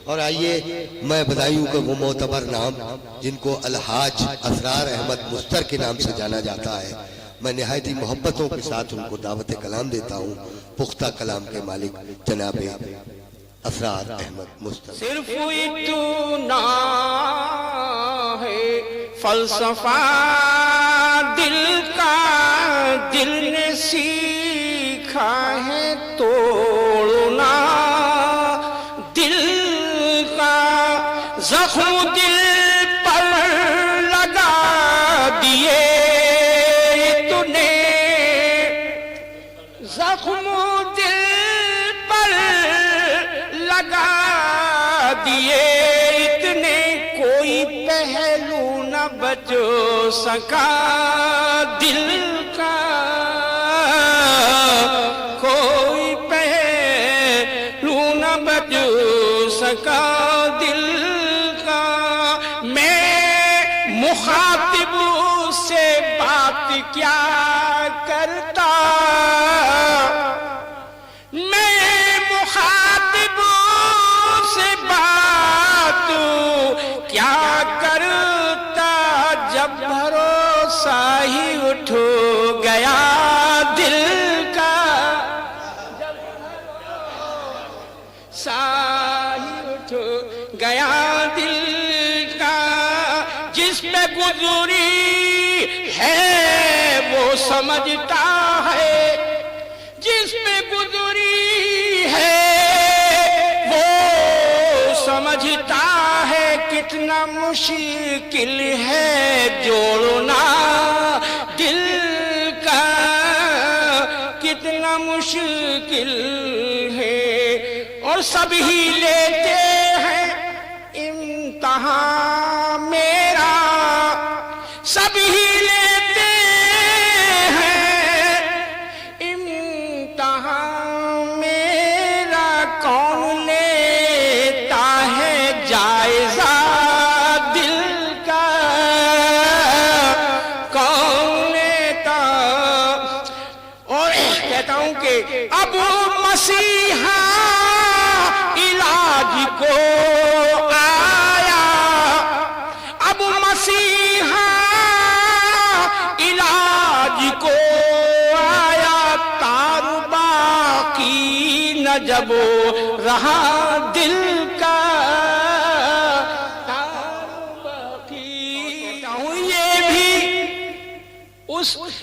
اور آئیے میں بدایوں کا وہ معتبر نام جن کو الحاج اسرار احمد مستر کے نام سے جانا جاتا ہے، میں نہایتی محبتوں کے ساتھ ان کو دعوت کلام دیتا ہوں۔ پختہ کلام کے مالک جناب اسرار احمد مستر۔ صرف اتنا ہے فلسفہ دل کا، دل نے سیکھا ہے توڑنا دل کا، زخم دل پر لگا دیے تو نے، زخم دل پر لگا دیے اتنے، کوئی پہلو نہ بچ سکا دل کا، کوئی پہلو نہ بچ سکا دل کا۔ میں مخاطب سے بات کیا کرتا، میں مخاطب سے بات کیا کرتا، جب بھروسہ ہی اٹھ گیا دل کا، جب بھروسہ ہی اٹھ گیا دل کا، جس پہ گزری ہے وہ سمجھتا ہے، جس پہ گزری ہے وہ سمجھتا ہے، کتنا مشکل ہے جوڑنا دل کا، کتنا مشکل ہے، اور سب ہی لیتے ہیں امتحان میرا، سب ہی لیتے ہیں امتحان میرا، کون لیتا ہے جائزہ دل کا، کون لیتا، اور کہتا ہوں کہ اب مسیحا علاج کو آیا، اب مسیحا علاج کو آیا، تار باقی نہ جب رہا دل کا، تار باقی،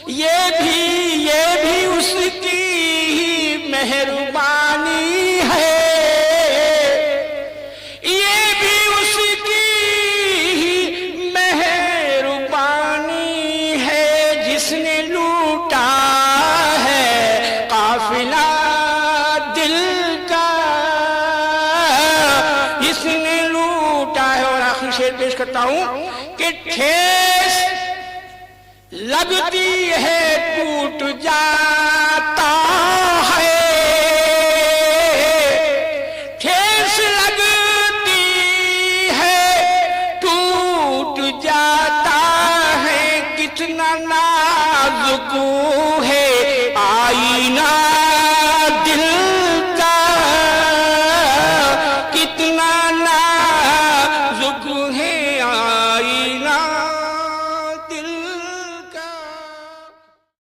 یہ بھی اس کی ہی مہربانی ہے، یہ بھی اس کی ہی مہربانی ہے، جس نے لوٹا ہے قافلہ دل کا، جس نے لوٹا ہے۔ اور آخری شعر پیش کرتا ہوں کہ ٹھیس لگتی ہے